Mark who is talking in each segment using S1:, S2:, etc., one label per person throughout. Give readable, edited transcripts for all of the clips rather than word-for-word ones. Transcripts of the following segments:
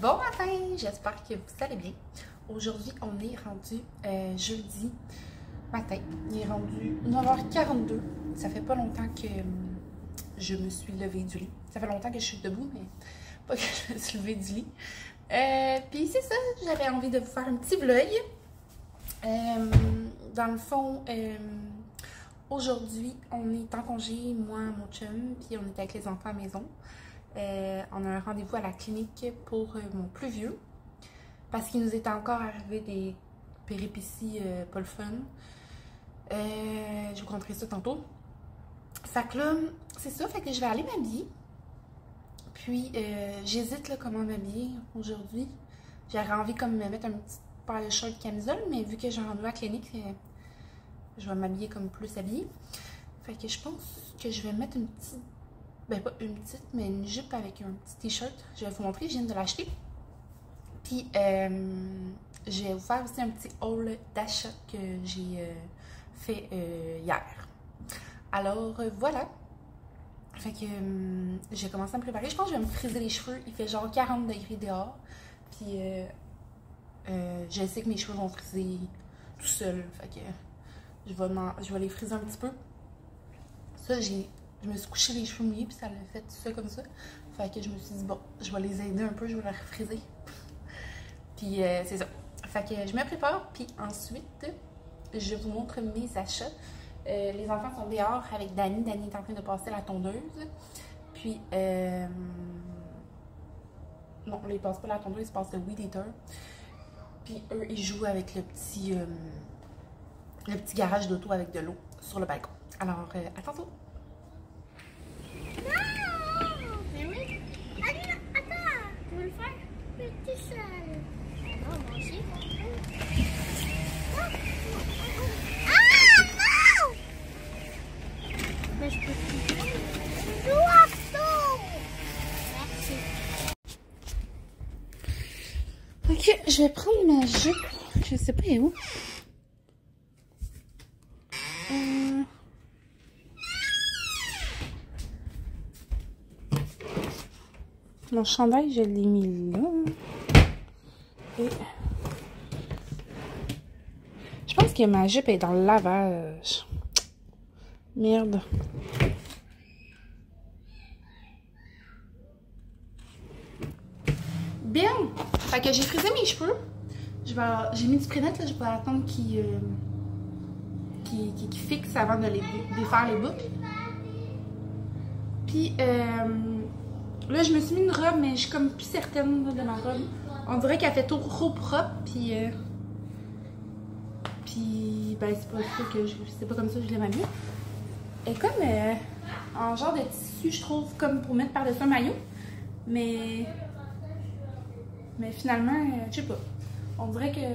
S1: Bon matin, j'espère que vous allez bien. Aujourd'hui, on est rendu jeudi matin. Il est rendu 9h42. Ça fait pas longtemps que je me suis levée du lit. Ça fait longtemps que je suis debout, mais pas que je me suis levée du lit. Puis c'est ça, j'avais envie de vous faire un petit vlog. Dans le fond, aujourd'hui, on est en congé, moi, mon chum, puis on est avec les enfants à la maison. On a un rendez-vous à la clinique pour mon plus vieux parce qu'il nous est encore arrivé des péripéties pas le fun. Je vous montrerai ça tantôt. Fait que là, c'est ça, fait que je vais aller m'habiller. Puis j'hésite là, comment m'habiller aujourd'hui. J'aurais envie comme me mettre un petit paire de shorts camisole, mais vu que j'ai un rendez-vous à la clinique, je vais m'habiller comme plus habillée. Fait que je pense que je vais mettre une petite, ben pas une petite, mais une jupe avec un petit t-shirt. Je vais vous montrer, je viens de l'acheter. Puis je vais vous faire aussi un petit haul d'achat que j'ai fait hier. Alors voilà. Fait que j'ai commencé à me préparer. Je pense que je vais me friser les cheveux. Il fait genre 40 degrés dehors. Puis je sais que mes cheveux vont friser tout seuls. Fait que je vais les friser un petit peu. Ça, je me suis couché les cheveux mouillés, puis ça l'a fait tout ça comme ça. Fait que je me suis dit, bon, je vais les aider un peu, je vais les refriser. Puis c'est ça. Fait que je me prépare, puis ensuite, je vous montre mes achats. Les enfants sont dehors avec Dani. Dani est en train de passer la tondeuse. Puis, non, ils passent pas la tondeuse, ils passent le weed eater. Puis eux, ils jouent avec le petit garage d'auto avec de l'eau sur le balcon. Alors, à tantôt!
S2: Non! Mais oui! Attends! Tu veux le faire? Petit seul! Non, moi aussi. Ah! Non! Mais je peux plus. L'oiseau! Merci.
S1: Ok, je vais prendre ma jupe. Je sais pas où. Mon chandail, je l'ai mis là. Et je pense que ma jupe est dans le lavage. Merde. Bien. Fait que j'ai frisé mes cheveux. J'ai mis du pré-net, là. Je vais attendre qu'il fixe avant de les défaire les boucles. Puis là, je me suis mis une robe, mais je suis comme plus certaine de ma robe. On dirait qu'elle fait trop propre, puis ben c'est pas ça que c'est pas comme ça que je l'aime habiller. Elle est comme en genre de tissu, je trouve, comme pour mettre par-dessus un maillot. Mais finalement, je sais pas. On dirait que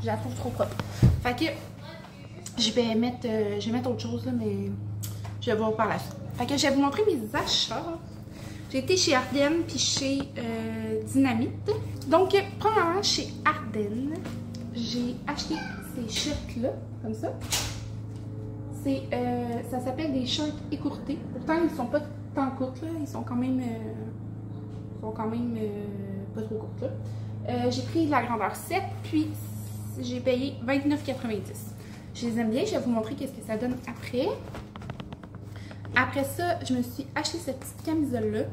S1: je la trouve trop propre. Fait que je vais mettre autre chose, là, mais je vais voir par la suite. Fait que je vais vous montrer mes achats. J'ai été chez Ardennes puis chez Dynamite. Donc, premièrement, chez Ardennes, j'ai acheté ces shirts-là, comme ça. Ça s'appelle des shirts écourtés. Pourtant, ils sont pas tant courtes, là. Ils sont quand même, pas trop courtes, là. J'ai pris la grandeur 7, puis j'ai payé 29,90 $. Je les aime bien, je vais vous montrer qu'est-ce que ça donne après. Après ça, je me suis acheté cette petite camisole-là.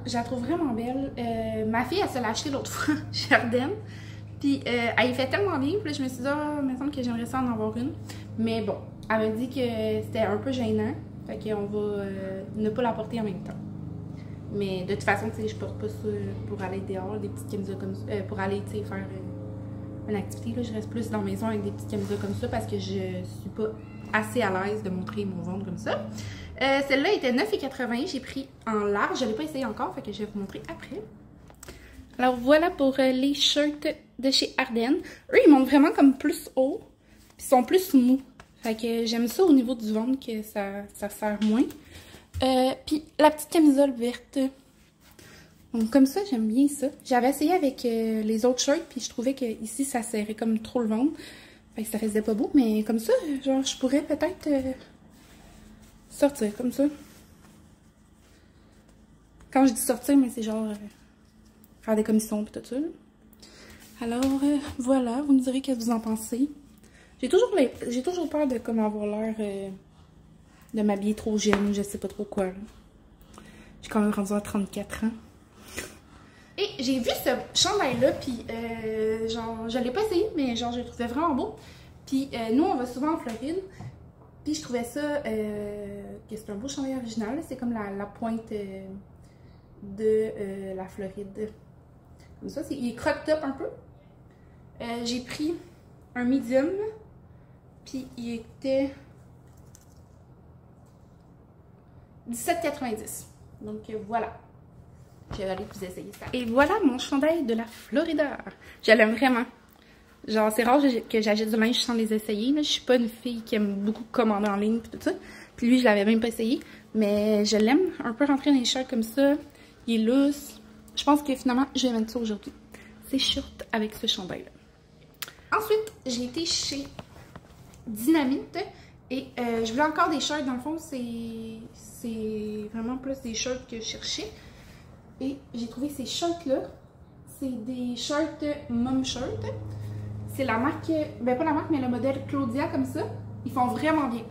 S1: Je la trouve vraiment belle. Ma fille, elle se l'a achetée l'autre fois chez Ardennes. Puis, elle y fait tellement bien. Puis là, je me suis dit, ah, il me semble que j'aimerais ça en avoir une. Mais bon, elle m'a dit que c'était un peu gênant. Fait qu'on va ne pas la porter en même temps. Mais de toute façon, tu sais, je porte pas ça pour aller dehors, des petites camisoles comme ça. Pour aller, tu sais, faire une activité. Là, je reste plus dans la maison avec des petites camisoles comme ça parce que je suis pas assez à l'aise de montrer mon ventre comme ça. Celle-là était 9,80 $. J'ai pris en large. Je ne l'ai pas essayé encore, fait que je vais vous montrer après. Alors voilà pour les shirts de chez Ardennes. Eux, ils montent vraiment comme plus haut. Puis ils sont plus mous. Fait que j'aime ça au niveau du ventre que ça serre moins. Puis la petite camisole verte. Donc comme ça, j'aime bien ça. J'avais essayé avec les autres shirts, puis je trouvais que ici ça serrait comme trop le ventre. Fait que ça faisait pas beau, mais comme ça, genre, je pourrais peut-être sortir comme ça. Quand je dis sortir, mais c'est genre faire des commissions et tout ça. Là. Alors, voilà, vous me direz ce que vous en pensez. J'ai toujours peur de comme avoir l'air de m'habiller trop jeune, je sais pas trop quoi. J'ai quand même rendu à 34 ans. Et j'ai vu ce chandail-là, puis genre, je l'ai pas essayé, mais genre, je le trouvais vraiment beau. Puis nous, on va souvent en Floride, puis je trouvais ça, que c'est un beau chandail original. C'est comme la pointe de la Floride. Comme ça, il est cropped up un peu. J'ai pris un medium, puis il était 17,90. Donc voilà. Je vais aller vous essayer ça. Et voilà mon chandail de la Florida. Je l'aime vraiment. Genre, c'est rare que j'achète du linge sans les essayer. Là. Je suis pas une fille qui aime beaucoup commander en ligne et tout ça. Puis lui, je l'avais même pas essayé. Mais je l'aime. Un peu rentrer dans les shirts comme ça. Il est loose. Je pense que finalement, je vais mettre ça aujourd'hui. Ces shorts avec ce chandail-là. Ensuite, j'ai été chez Dynamite et je voulais encore des shirts. Dans le fond, c'est vraiment plus des shirts que je cherchais. Et j'ai trouvé ces shirts-là. C'est des shirts mom shirt. C'est la marque, ben pas la marque, mais le modèle Claudia comme ça. Ils font vraiment bien.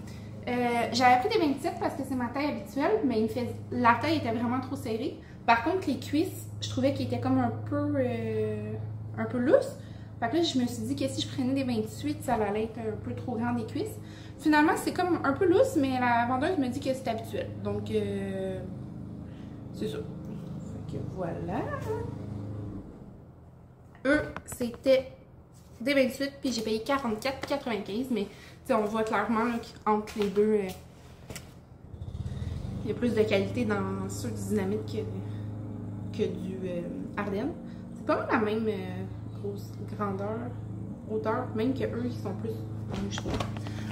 S1: J'avais pris des 27 parce que c'est ma taille habituelle, mais la taille était vraiment trop serrée. Par contre, les cuisses, je trouvais qu'ils étaient comme un peu loose. Fait que là, je me suis dit que si je prenais des 28, ça allait être un peu trop grand des cuisses. Finalement, c'est comme un peu loose, mais la vendeuse me dit que c'est habituel. Donc, c'est ça. Fait que voilà. Eux, c'était des 28, puis j'ai payé 44,95. Mais, tu sais, on voit clairement qu'entre les deux, il y a plus de qualité dans ceux du Dynamite que du Ardennes. C'est pas mal la même grosse grandeur, hauteur, même que eux qui sont plus je trouve.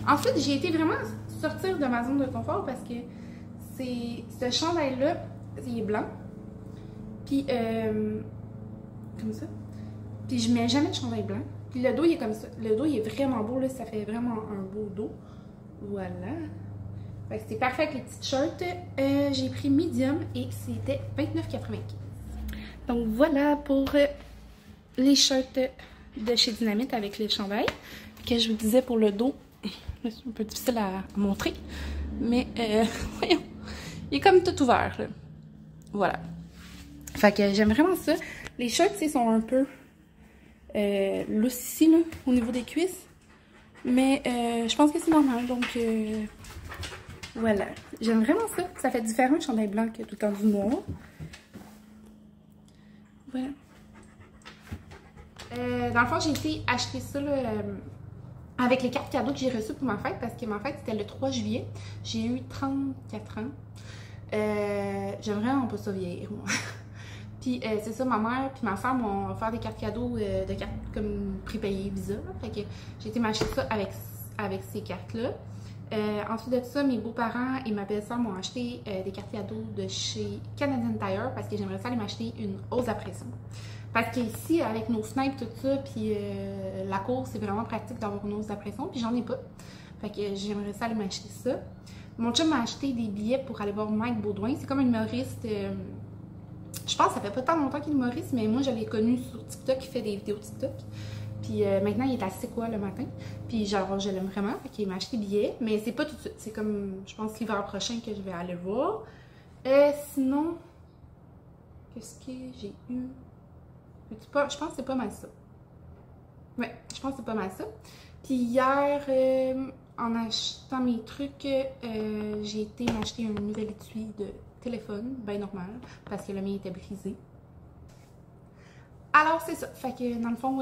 S1: Ensuite, j'ai été vraiment sortir de ma zone de confort parce que ce chandail-là, il est blanc. Puis, comme ça. Puis, je mets jamais de chandail blanc. Puis, le dos, il est comme ça. Le dos, il est vraiment beau, là. Ça fait vraiment un beau dos. Voilà. Fait que c'est parfait avec les petites shirts. J'ai pris medium et c'était 29,95. Donc, voilà pour les shirts de chez Dynamite avec les chandails. Que je vous disais pour le dos, c'est un peu difficile à montrer. Mais, voyons, il est comme tout ouvert, là. Voilà. Fait que j'aime vraiment ça. Les shirts, ils sont un peu loose ici, là, au niveau des cuisses. Mais je pense que c'est normal, donc voilà. J'aime vraiment ça. Ça fait différent le chandail blanc que tout le temps du noir. Voilà. Dans le fond, j'ai été acheter ça là, avec les cartes cadeaux que j'ai reçues pour ma fête, parce que ma fête, c'était le 3 juillet. J'ai eu 34 ans. J'aime vraiment pas ça vieillir, moi. Puis c'est ça, ma mère puis ma soeur m'ont offert des cartes cadeaux de cartes comme prépayées Visa. Là. Fait que j'ai été m'acheter ça avec ces cartes-là. Ensuite de ça, mes beaux-parents et ma belle-sœur m'ont acheté des cartes cadeaux de chez Canadian Tire parce que j'aimerais ça aller m'acheter une hausse à pression. Parce qu'ici, avec nos fenêtres, tout ça, puis la cour, c'est vraiment pratique d'avoir une hausse à pression, puis j'en ai pas. Fait que j'aimerais ça aller m'acheter ça. Mon chum m'a acheté des billets pour aller voir Mike Baudouin. C'est comme un humoriste. Je pense que ça fait pas tant longtemps qu'il est humoriste, mais moi je l'ai connu sur TikTok, il fait des vidéos TikTok. Puis maintenant il est à C'est quoi le matin. Puis genre je l'aime vraiment, fait qu'il m'a acheté des billets, mais c'est pas tout de suite. C'est comme, je pense l'hiver prochain que je vais aller voir. Sinon, qu'est-ce que j'ai eu? Je pense que c'est pas mal ça. Ouais, je pense que c'est pas mal ça. Puis hier, en achetant mes trucs, j'ai été m'acheter un nouvel étui de téléphone, bien normal, parce que le mien était brisé. Alors c'est ça, fait que dans le fond,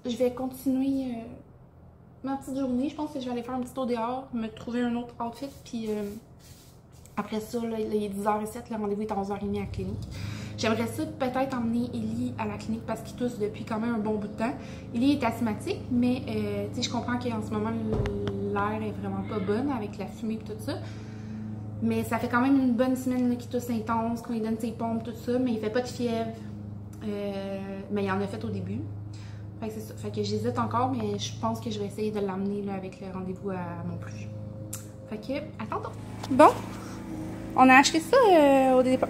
S1: je vais continuer ma petite journée. Je pense que je vais aller faire un petit tour dehors, me trouver un autre outfit, puis après ça, là, il est 10h07, le rendez-vous est à 11h30 à la clinique. J'aimerais ça peut-être emmener Ellie à la clinique parce qu'il tousse depuis quand même un bon bout de temps. Ellie est asthmatique, mais tu sais, je comprends qu'en ce moment, l'air est vraiment pas bonne avec la fumée et tout ça. Mais ça fait quand même une bonne semaine qu'il tousse intense, qu'on lui donne ses pompes, tout ça, mais il fait pas de fièvre. Mais il en a fait au début. Fait que c'est ça. Fait que j'hésite encore, mais je pense que je vais essayer de l'amener avec le rendez-vous à Montpellier. Fait que, à tantôt! Bon, On a acheté ça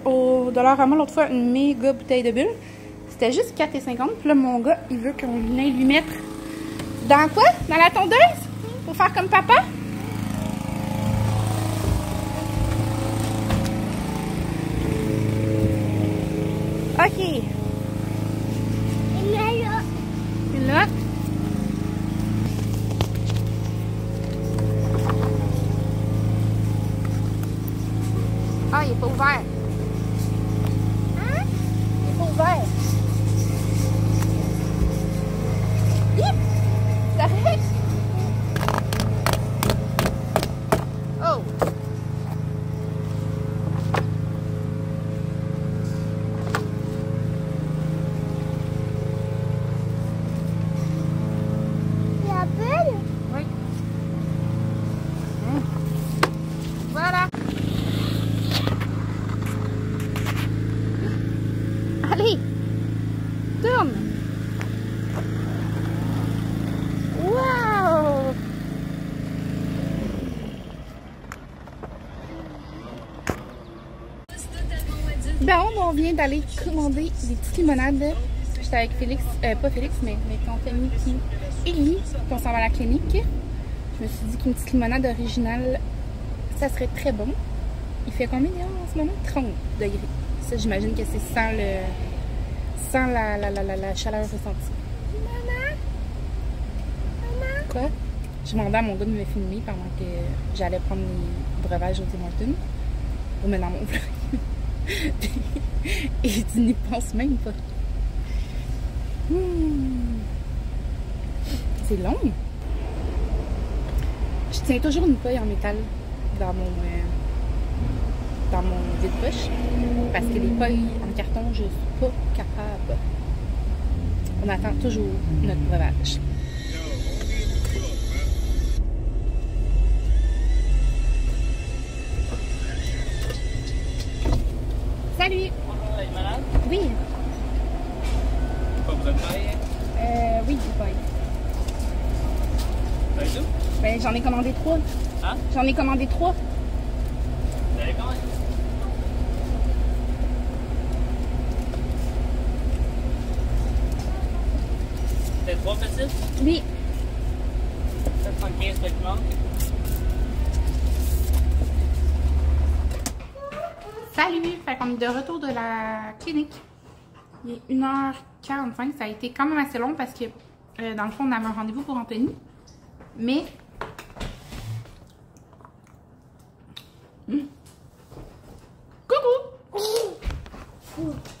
S1: au Dollarama l'autre fois, une méga bouteille de bulles. C'était juste 4,50. Puis là, mon gars, il veut qu'on aille lui mettre dans quoi? Dans la tondeuse? Pour faire comme papa? OK.
S2: Et là.
S1: Et là. Ah, il est pas ouvert.
S2: Hein?
S1: Il est pas ouvert. Hip! Ça fait? Oh!
S2: La bulle?
S1: Oui. Voilà. Allez, tourne. Wow. Ben, on vient d'aller commander des petites limonades. J'étais avec Félix, pas Félix, mais avec Anthony et Ellie, puis on s'en va à la clinique. Je me suis dit qu'une petite limonade originale, ça serait très bon. Il fait combien en ce moment? 30 degrés. Ça, j'imagine que c'est sans la chaleur ressentie.
S2: Maman? Maman?
S1: Quoi? Je demandais à mon gars de me filmer pendant que j'allais prendre mes breuvages au Tim Hortons. Ou maintenant mon vlog. Et tu n'y penses même pas. C'est long. Je tiens toujours une feuille en métal dans mon vide-poche. Parce que les feuilles en carton, je suis pas capable. On attend toujours notre breuvage. Salut!
S3: Bonjour, êtes-vous malade?
S1: Oui.
S3: Pas besoin de paille?
S1: Oui, du paille.
S3: T'as tout?
S1: Ben, j'en ai commandé 3.
S3: Hein?
S1: J'en ai commandé 3.
S3: Vous avez combien? C'était 3 petites?
S1: Oui.
S3: 715 vêtements.
S1: Salut! Fait qu'on est de retour de la clinique. Il est 1h45. Ça a été quand même assez long parce que, dans le fond, on avait un rendez-vous pour Anthony. Mais... Coucou!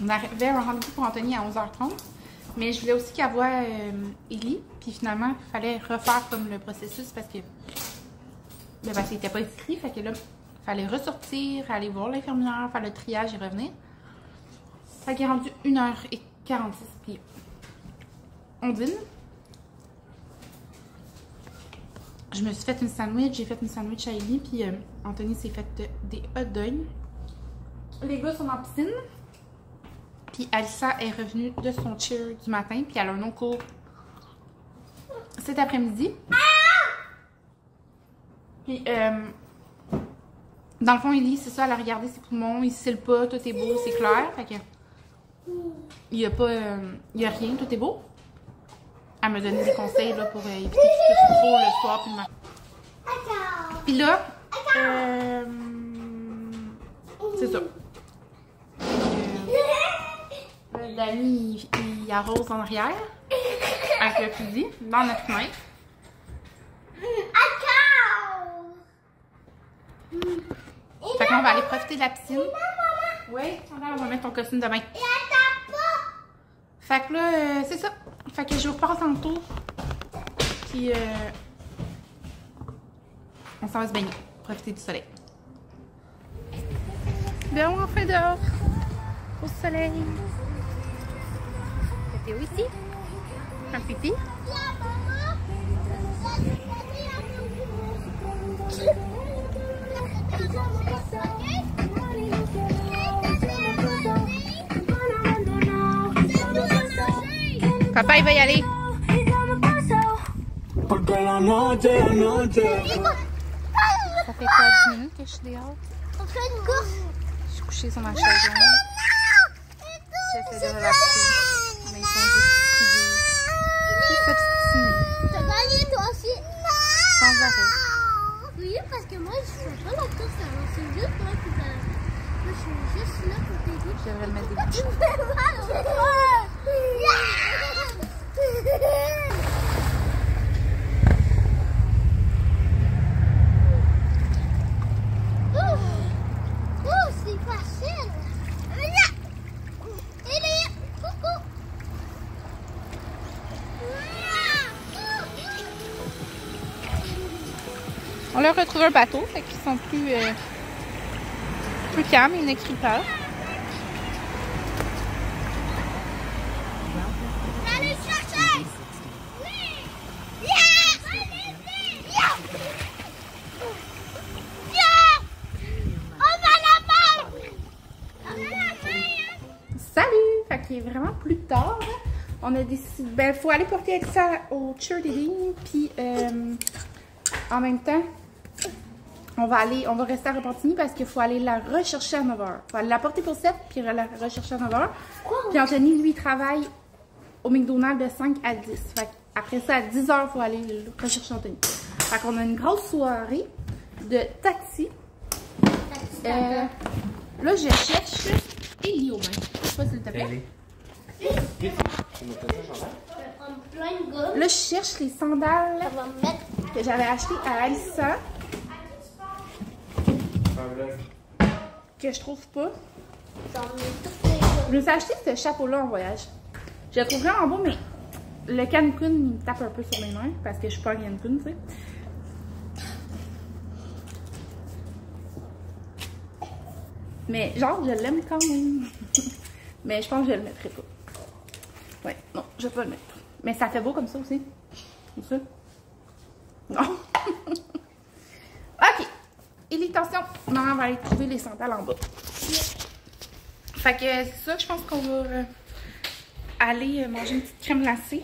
S1: On avait un rendez-vous pour Anthony à 11h30. Mais je voulais aussi qu'elle voie Ellie. Puis finalement, il fallait refaire comme le processus parce que... Ben, parce qu'il n'était pas inscrit. Fait que là... Fallait ressortir, aller voir l'infirmière, faire le triage et revenir. Ça qui est rendu 1h46. Puis on dîne. Je me suis fait une sandwich. J'ai fait une sandwich à Ellie. Puis Anthony s'est fait des hot dogs. Les gars sont en piscine. Puis Alissa est revenue de son cheer du matin. Puis elle a un autre cours cet après-midi. Puis dans le fond, Ellie, c'est ça, elle a regardé ses poumons, il cille pas, tout est beau, c'est clair. Fait que il y a pas, il y a rien, tout est beau. Elle me donné des conseils là, pour éviter tout ce trop le soir puis le matin. Puis là, c'est ça. Dani, il arrose en arrière avec le fusil dans notre fenêtre. Fait que là, on va aller profiter de la piscine. Oui, on va mettre ton costume de bain. Fait que là, c'est ça. Fait que je vous repasse en tour. Puis, on s'en va se baigner. Profiter du soleil. Bien, on fait dehors. Au soleil. C'était où ici? Un pipi. Papa, il va y aller. Ça fait quoi, 10 minutes que je suis dehors?
S2: On fait une course.
S1: Je suis couchée sur ma chaise. J'essaie de relaxer. Mais ils sont juste criés. Ils s'obstinent.
S2: T'as gagné toi aussi.
S1: Sans arrêt.
S2: Oui, parce que moi, je fais pas la course avant. C'est juste toi qui vas. Moi, je suis juste là pour t'aider.
S1: Je devrais mettre des
S2: Tu me fais mal au corps. Oh, c'est facile. Coucou.
S1: On leur retrouve un bateau, fait qu'ils sont plus calmes, ils n'écrivent pas.
S2: Allez chercher. Yes. On a la main.
S1: Salut! Fait qu'il est vraiment plus tard. On a décidé. Ben, faut aller porter Elsa au cheerleading. Puis, en même temps, on va rester à Repentigny parce qu'il faut aller la rechercher à 9h. Faut aller la porter pour 7 puis la rechercher à 9h. Puis Anthony, lui, travaille au McDonald's de 5 à 10. Fait après ça, à 10h, il faut aller le rechercher Anthony. Fait qu'on a une grosse soirée de taxi. Là, je cherche Ellie au moins. Je sais pas s'il te plaît. Là, je cherche les sandales que j'avais achetées à Alissa. Que je trouve pas. Je me suis acheté ce chapeau-là en voyage. Je le trouve vraiment beau, mais le Cancun, il me tape un peu sur les mains parce que je suis pas en Cancun, tu sais. Mais genre, je l'aime quand même. Mais je pense que je le mettrai pas. Ouais, non, je vais pas le mettre. Mais ça fait beau comme ça aussi. Comme ça. Non. Ok. Et attention, maman va aller trouver les sandales en bas. Fait que c'est ça, je pense qu'on va aller manger une petite crème glacée.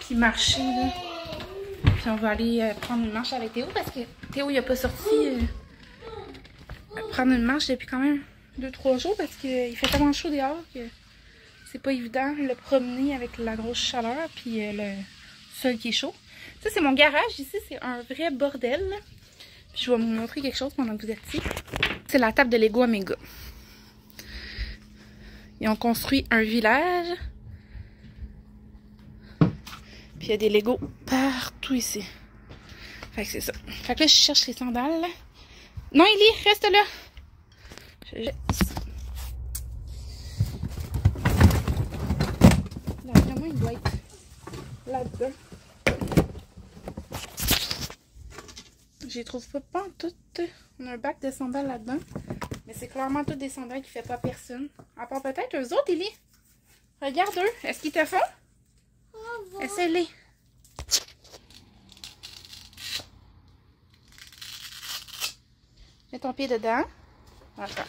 S1: Puis marcher, là. Puis on va aller prendre une marche avec Théo parce que Théo, il a pas sorti prendre une marche depuis quand même 2-3 jours parce qu'il fait tellement chaud dehors que c'est pas évident de le promener avec la grosse chaleur puis le sol qui est chaud. Ça, c'est mon garage. Ici, c'est un vrai bordel. Puis je vais vous montrer quelque chose pendant que vous êtes ici. C'est la table de Lego Omega. Ils ont construit un village. Puis il y a des Legos partout ici. Fait que c'est ça. Fait que là, je cherche les sandales. Non, Ellie, reste là. Là, vraiment, il doit être là-dedans. Je les trouve pas toutes. On a un bac de sandales là-dedans. Mais c'est clairement toutes des sandales qui ne fait pas personne. À part peut-être eux autres, Ellie. Regarde eux. Est-ce qu'ils te font? Essaye-les. Mets ton pied dedans. Attends.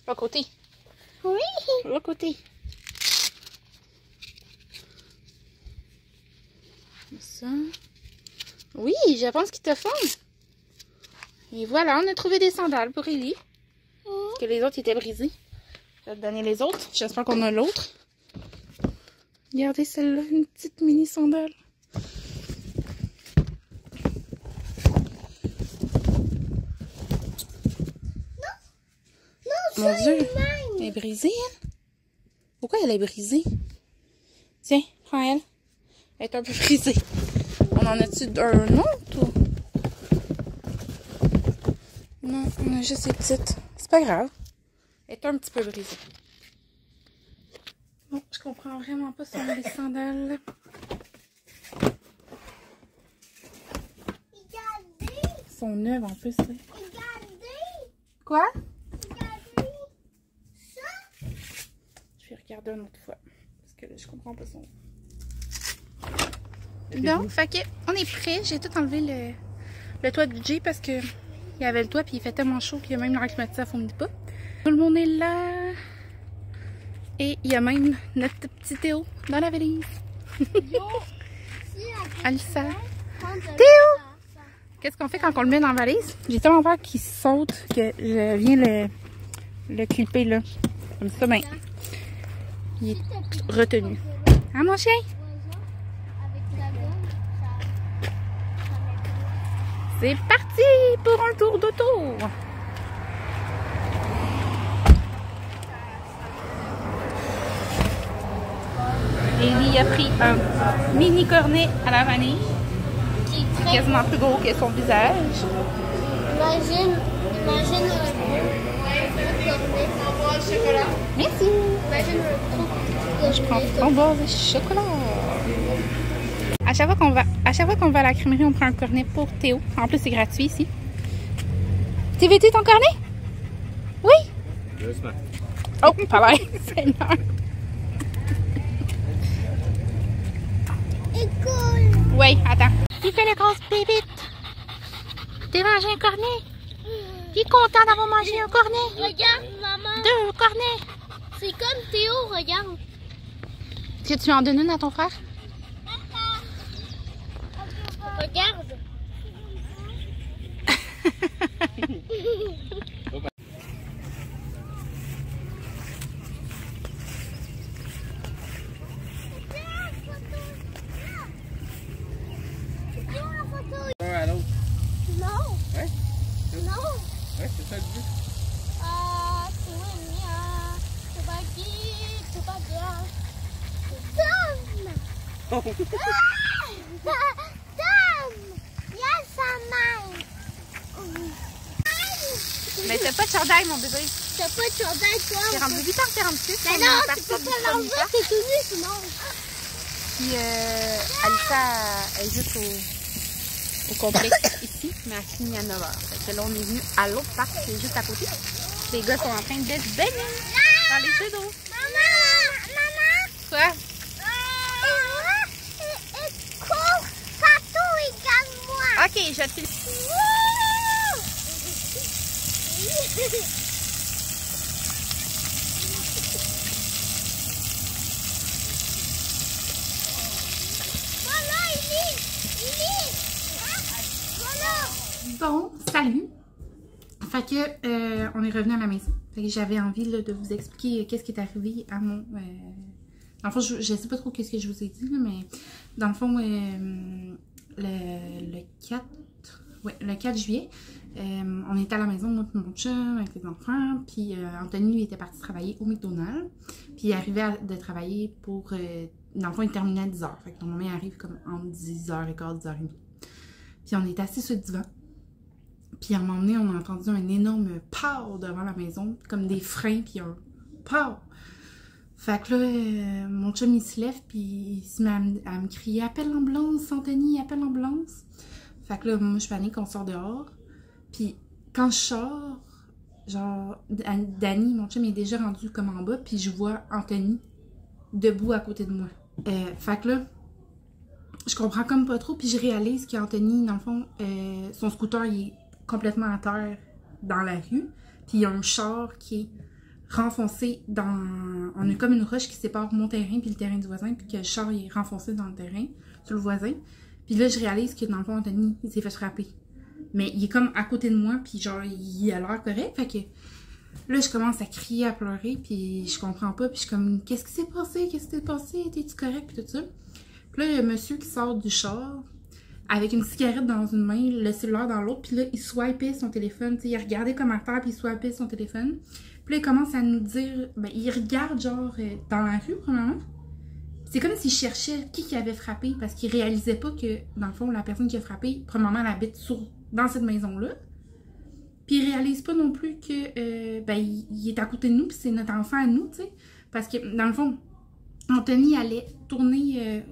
S1: L'autre côté.
S2: Oui.
S1: L'autre côté. Ça. Oui, je pense qu'ils te font. Et voilà, on a trouvé des sandales pour Ellie. Parce que les autres étaient brisés. Je vais te donner les autres. J'espère qu'on a l'autre. Regardez celle-là, une petite mini sandale. Mon Dieu, elle est brisée, elle. Pourquoi elle est brisée? Tiens, prends elle. Elle est un peu brisée. On en a-tu un autre ou? Non, on a juste ces petites. C'est pas grave. Elle est un petit peu brisée. Bon, je comprends vraiment pas si on a des sandales.
S2: Regardez.
S1: Elles sont neuves en plus.
S2: Regardez.
S1: Quoi?
S2: Regardez. Ça.
S1: Je vais regarder une autre fois. Parce que là, je comprends pas son. Donc, fait que, on est prêt. J'ai tout enlevé le toit du Jeep parce que il y avait le toit puis il fait tellement chaud qu'il y a même l'air climatisé, ça fournit pas. Tout le monde est là. Et il y a même notre petit Théo dans la valise. Alissa. Théo! Qu'est-ce qu'on fait quand on le met dans la valise? J'ai tellement peur qu'il saute que je viens le clipper là. Comme ça, ben, il est retenu. Hein, mon chien? C'est parti pour un tour d'auto! Ellie a pris un mini cornet à la vanille. Quasiment plus gros que son visage.
S2: Imagine un chocolat.
S1: Merci.
S2: Imagine un
S1: Je prends ton bord de chocolat. À chaque fois qu'on va à la crèmerie, on prend un cornet pour Théo. En plus, c'est gratuit ici. Tu veux ton cornet? Oui?
S3: Doucement.
S1: Oh, pas l'air. Seigneur.
S2: Écoute.
S1: Oui, attends. Il fait les grosses bébites. T'as mangé un cornet? Il est content d'avoir mangé un cornet.
S2: Regarde, maman.
S1: 2 cornets.
S2: C'est comme Théo, regarde.
S1: Est-ce que tu en donnes une à ton frère?
S2: Regarde.
S3: Un à l'autre.
S2: Non.
S3: Ouais?
S2: Non.
S3: Ouais, c'est ça le but.
S2: Tom! Yes,
S1: Mais t'as pas de chandail, mon bébé.
S2: T'as pas de chandail, toi?
S1: C'est rendu 8h46.
S2: Mais non, tu peux pas l'enlever, t'es tout nu, sinon.
S1: Puis Alissa est juste au complexe ici, mais elle finit à 9h. Fait que là, on est venu à l'autre parc qui est juste à côté. Les gars sont en train de se baigner dans les jeux d'eau.
S2: Maman!
S1: Quoi?
S2: Cours partout et gagne-moi!
S1: Ok, je te
S2: Voilà, il est! Voilà!
S1: Bon, salut! Fait que, on est revenu à la maison. Fait que j'avais envie là, de vous expliquer qu'est-ce qui est arrivé à mon... Dans le fond, je sais pas trop qu'est-ce que je vous ai dit, là, mais dans le fond, le 4 juillet, on était à la maison, moi et mon chum, avec les enfants, puis Anthony, lui, était parti travailler au McDonald's, puis il arrivait de travailler pour... dans le fond, il terminait à 10h, fait que normalement, il arrive comme entre 10h15, 10h30. Puis on est assis sur le divan, puis à un moment donné, on a entendu un énorme pow devant la maison, comme des freins, puis un pow! Fait que là, mon chum, il se lève, puis il se met à me crier « Appelle l'ambulance, Anthony, appelle l'ambulance! » Fait que là, moi, je panique, on sort dehors. Puis quand je sors, genre, Danny, mon chum, il est déjà rendu comme en bas, puis je vois Anthony debout à côté de moi. Fait que là, je comprends comme pas trop, puis je réalise qu'Anthony, dans le fond, son scooter, il est complètement à terre dans la rue, puis il y a un char qui est renfoncé dans... On a comme une roche qui sépare mon terrain puis le terrain du voisin, puis que le char il est renfoncé dans le terrain, sur le voisin. Puis là, je réalise que dans le fond, Anthony, il s'est fait frapper. Mais il est comme à côté de moi, puis genre, il a l'air correct, fait que... Là, je commence à crier, à pleurer, puis je comprends pas, puis je suis comme, qu'est-ce qui s'est passé? Qu'est-ce qui s'est passé? T'es-tu correct? Puis tout ça. Puis là, il y a un monsieur qui sort du char, avec une cigarette dans une main, le cellulaire dans l'autre, puis là, il swipait son téléphone, tu sais, il regardait comme à terre, puis il swipait son téléphone. Puis là, il commence à nous dire, ben, il regarde genre dans la rue, premièrement. C'est comme s'il cherchait qui avait frappé, parce qu'il réalisait pas que, dans le fond, la personne qui a frappé, premièrement, elle habite dans cette maison-là. Puis il réalise pas non plus que, ben, il est à côté de nous, puis c'est notre enfant à nous, tu sais. Parce que, dans le fond, Anthony allait tourner,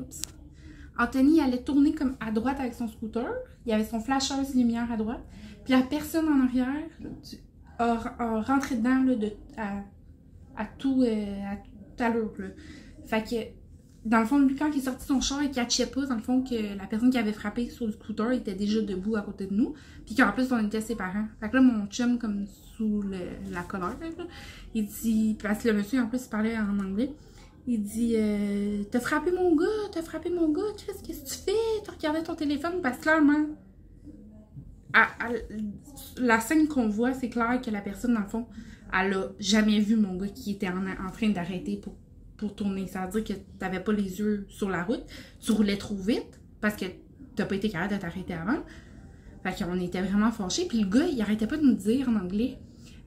S1: Anthony allait tourner comme à droite avec son scooter. Il y avait son flasheuse lumière à droite. Puis la personne en arrière a rentré dedans là, à tout à l'heure. Fait que, dans le fond, lui, quand il est sorti de son char, il catchait pas, dans le fond, que la personne qui avait frappé sur le scooter était déjà debout à côté de nous. Puis qu'en plus, on était ses parents. Fait que là, mon chum, comme sous la colère, là, il dit, parce que le monsieur, en plus, il parlait en anglais. Il dit, t'as frappé mon gars, Chris, qu'est-ce que tu fais? T'as regardé ton téléphone, parce que clairement, la scène qu'on voit, c'est clair que la personne, dans le fond, elle a jamais vu mon gars qui était en train d'arrêter pour tourner. Ça veut dire que t'avais pas les yeux sur la route, tu roulais trop vite parce que t'as pas été capable de t'arrêter avant. Fait qu'on était vraiment fâchés. Puis le gars, il arrêtait pas de nous dire en anglais.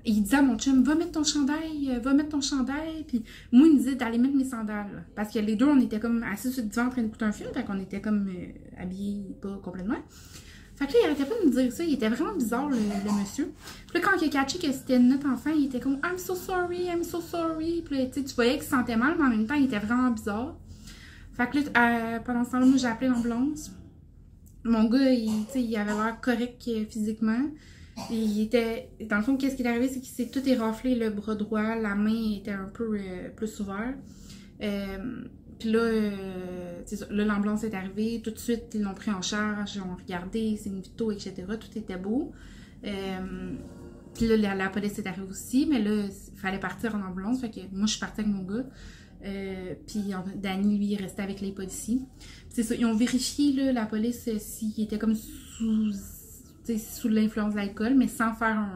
S1: Il disait à mon chum, va mettre ton chandail, va mettre ton chandail. Puis moi, il me disait d'aller mettre mes sandales. Parce que les deux, on était comme assis sur le divan en train d'écouter un film. Fait qu'on était comme habillés pas complètement. Fait que là, il arrêtait pas de nous dire ça. Il était vraiment bizarre, le monsieur. Puis là, quand il a catché que c'était notre enfant, il était comme I'm so sorry, I'm so sorry. Puis là, tu voyais qu'il se sentait mal, mais en même temps, il était vraiment bizarre. Fait que là, pendant ce temps-là, moi, j'ai appelé l'ambulance. Mon gars, il avait l'air correct physiquement. Il était. Dans le fond, qu'est-ce qui est arrivé, c'est qu'il s'est tout éraflé le bras droit, la main était un peu plus ouverte. Puis là, l'ambulance est arrivée, tout de suite, ils l'ont pris en charge, ils ont regardé, c'est une photo, etc. Tout était beau. Puis là, la police est arrivée aussi, mais là, il fallait partir en ambulance. Fait que moi, je suis partie avec mon gars. Puis Danny, lui, il restait avec les policiers. C'est ça, ils ont vérifié, là, la police, s'il était comme sous l'influence de l'alcool, mais sans faire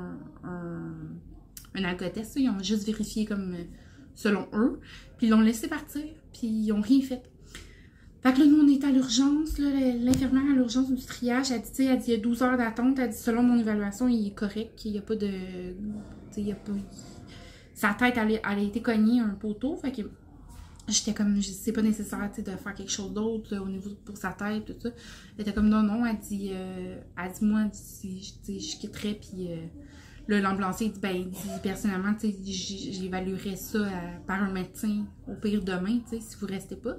S1: un alcotest. Ils ont juste vérifié comme selon eux. Puis ils l'ont laissé partir, puis ils ont rien fait. Fait que là, nous, on est à l'urgence. L'infirmière à l'urgence du triage, elle dit, il y a 12 heures d'attente. Elle dit, selon mon évaluation, il est correct. Il n'y a pas de... Sa tête, elle a été cognée à un poteau. Fait que j'étais comme, c'est pas nécessaire de faire quelque chose d'autre au niveau pour sa tête, tout ça. Elle était comme, non, elle dit moi, je quitterais, puis là, l'ambulancier dit, personnellement, j'évaluerais ça par un médecin, au pire demain, si vous restez pas.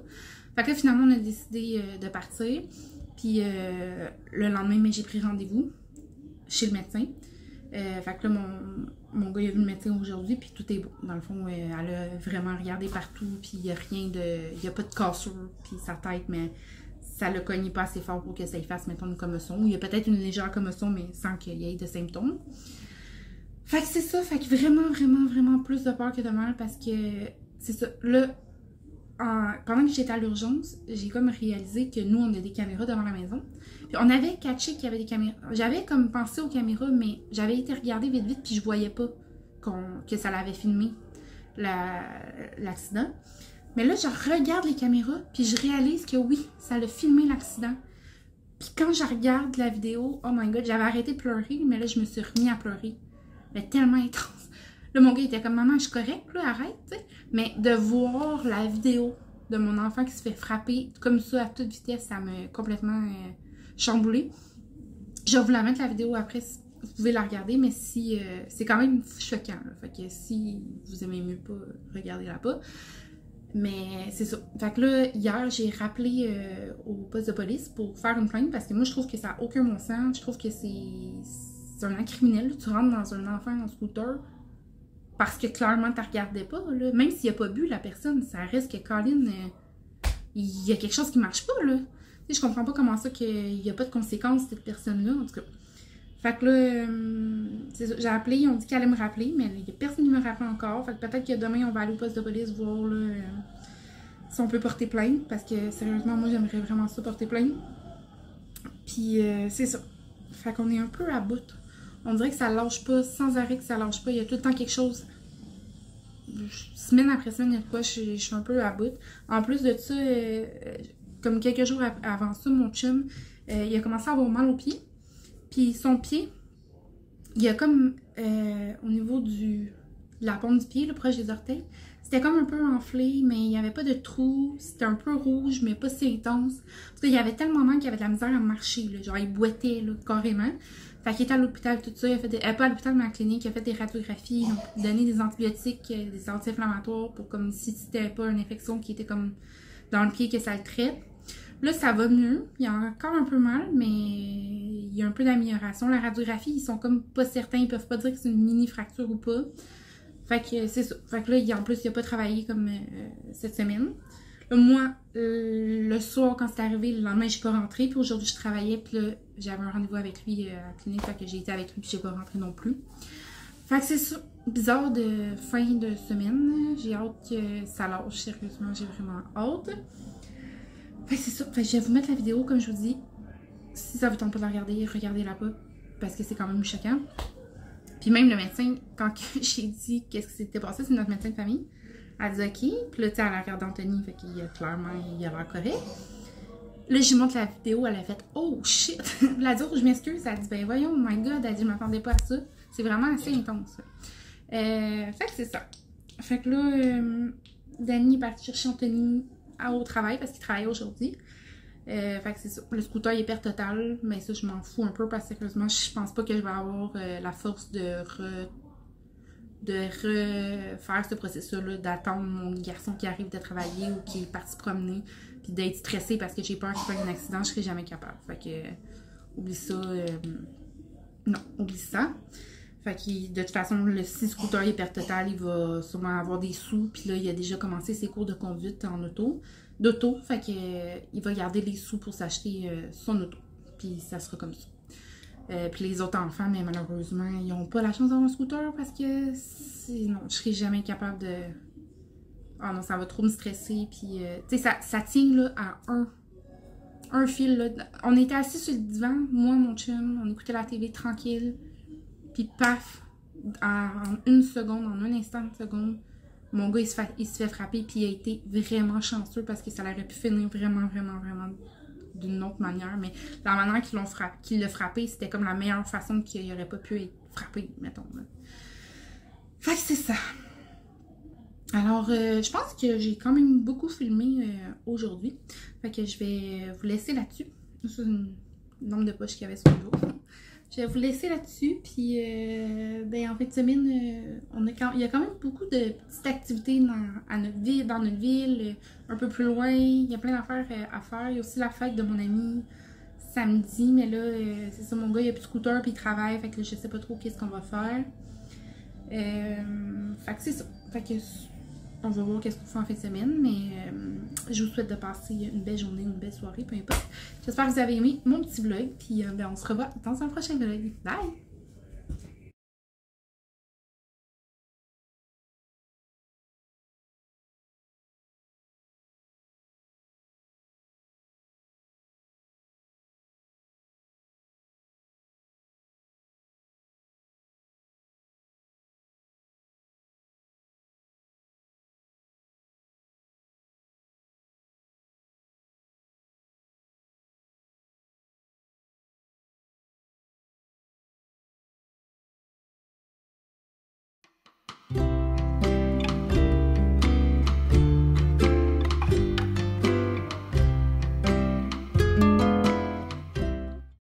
S1: Fait que là, finalement, on a décidé de partir, puis le lendemain, j'ai pris rendez-vous chez le médecin. Fait que là, mon gars, il a vu le médecin aujourd'hui, puis tout est beau. Dans le fond, elle a vraiment regardé partout, puis il n'y a rien de... Il n'y a pas de cassure, puis sa tête, mais ça le cogne pas assez fort pour que ça lui fasse, mettons, une commotion. Il y a peut-être une légère commotion, mais sans qu'il y ait de symptômes. Fait que c'est ça, fait que vraiment, vraiment, vraiment plus de peur que de mal, parce que c'est ça. Là, pendant que j'étais à l'urgence, j'ai comme réalisé que nous, on a des caméras devant la maison. Puis on avait catché qu'il y avait des caméras. J'avais comme pensé aux caméras, mais j'avais été regarder vite vite, puis je voyais pas que ça l'avait filmé, l'accident. Mais là, je regarde les caméras, puis je réalise que oui, ça l'a filmé l'accident. Puis quand je regarde la vidéo, oh my god, j'avais arrêté de pleurer, mais là, je me suis remis à pleurer. Mais tellement intense. Là, mon gars était comme, maman, je suis correcte, là, arrête, tu sais. Mais de voir la vidéo de mon enfant qui se fait frapper comme ça à toute vitesse, ça m'a complètement chamboulée. Je vais vous la mettre la vidéo après, vous pouvez la regarder, mais si c'est quand même choquant, là. Fait que si vous aimez mieux pas, regardez-la pas. Mais c'est ça. Fait que là, hier, j'ai rappelé au poste de police pour faire une plainte parce que moi, je trouve que ça n'a aucun bon sens. Je trouve que c'est un acte criminel. Là. Tu rentres dans un enfant en scooter parce que clairement, tu ne regardais pas. Là. Même s'il n'a pas bu, la personne, ça reste que Colin, il y a quelque chose qui ne marche pas. Là. Tu sais, je comprends pas comment ça qu'il n'y a pas de conséquences, cette personne-là. En tout cas. Fait que là, j'ai appelé, ils ont dit qu'elle allait me rappeler, mais il n'y a personne qui me rappelle encore. Fait que peut-être que demain, on va aller au poste de police voir là, si on peut porter plainte. Parce que sérieusement, moi, j'aimerais vraiment ça porter plainte. Puis c'est ça. Fait qu'on est un peu à bout. On dirait que ça lâche pas, sans arrêt que ça lâche pas. Il y a tout le temps quelque chose. Semaine après semaine, il y a de quoi, je suis un peu à bout. En plus de ça, comme quelques jours avant ça, mon chum, il a commencé à avoir mal au pied. Puis son pied, il y a comme au niveau de la paume du pied, là, proche des orteils, c'était comme un peu enflé, mais il n'y avait pas de trou. C'était un peu rouge, mais pas si intense. Parce qu'il y avait tellement mal qu'il avait de la misère à marcher. Là, genre, il boitait là, carrément. Fait qu'il était à l'hôpital, tout ça. Il a fait pas à l'hôpital, mais à la clinique. Il a fait des radiographies. Ils ont donné des antibiotiques, des anti-inflammatoires pour comme si c'était pas une infection qui était comme dans le pied que ça le traite. Là, ça va mieux. Il y a encore un peu mal, mais il y a un peu d'amélioration. La radiographie, ils sont comme pas certains. Ils peuvent pas dire que c'est une mini-fracture ou pas. Fait que c'est ça. Fait que là, en plus, il a pas travaillé comme cette semaine. Là, moi, le soir, quand c'est arrivé, le lendemain, je suis pas rentrée. Puis aujourd'hui, je travaillais. Puis là, j'avais un rendez-vous avec lui à la clinique. Fait que j'ai été avec lui, puis j'ai pas rentré non plus. Fait que c'est ça. Bizarre de fin de semaine. J'ai hâte que ça lâche. Sérieusement, j'ai vraiment hâte. Fait que c'est ça. Fait que je vais vous mettre la vidéo, comme je vous dis. Si ça vous tente pas de la regarder, regardez-la pas. parce que c'est quand même choquant. Puis même le médecin, quand j'ai dit qu'est-ce qui s'était passé, c'est notre médecin de famille, elle dit OK, puis là, tu sais, elle a regardé Anthony, fait qu'il a clairement, il a l'air correct. Là, je lui montre la vidéo, elle a fait « Oh shit! » Elle a dit « Oh, je m'excuse. » Elle a dit « Ben voyons, oh my god, elle a dit « Je m'attendais pas à ça. » C'est vraiment assez intense. Fait que c'est ça. Fait que là, Danny est parti chercher Anthony au travail parce qu'il travaillait aujourd'hui. Fait que c'est ça. Le scooter il est perte totale, mais ça, je m'en fous un peu parce que sérieusement, je pense pas que je vais avoir la force de refaire ce processus-là, d'attendre mon garçon qui arrive de travailler ou qui est parti se promener, puis d'être stressée parce que j'ai peur qu'il fasse un accident, je serai jamais capable. Fait que, oublie ça. Non, oublie ça. Fait que, de toute façon, si le scooter est perte totale, il va sûrement avoir des sous, puis là, il a déjà commencé ses cours de conduite en d'auto, fait que, il va garder les sous pour s'acheter son auto, puis ça sera comme ça. Puis les autres enfants, mais malheureusement, ils n'ont pas la chance d'avoir un scooter parce que non, je serai jamais capable de... Ah non, ça va trop me stresser. Puis, tu sais, ça tient là à un fil. Là. On était assis sur le divan, moi, mon chum, on écoutait la TV tranquille. Puis paf, en une seconde, en un instant de seconde, mon gars, il se fait frapper. Puis il a été vraiment chanceux parce que ça aurait pu finir vraiment d'une autre manière, mais la manière qu'il l'a frappé, c'était comme la meilleure façon qu'il n'aurait pas pu être frappé, mettons. Là. Fait que c'est ça. Alors, je pense que j'ai quand même beaucoup filmé aujourd'hui. Fait que je vais vous laisser là-dessus. C'est le nombre de poches qu'il y avait sur le dos. Je vais vous laisser là-dessus, puis ben, en fin de semaine, il y a quand même beaucoup de petites activités dans notre ville, un peu plus loin. Il y a plein d'affaires à faire. Il y a aussi la fête de mon ami samedi, mais là, c'est ça, mon gars, il a plus de scooter, puis il travaille, fait que là, je sais pas trop qu'est-ce qu'on va faire. Fait que c'est ça. Fait que on va voir qu'est-ce qu'on fait en fin de semaine, mais je vous souhaite de passer une belle journée, une belle soirée, peu importe. J'espère que vous avez aimé mon petit vlog, puis ben, on se revoit dans un prochain vlog. Bye!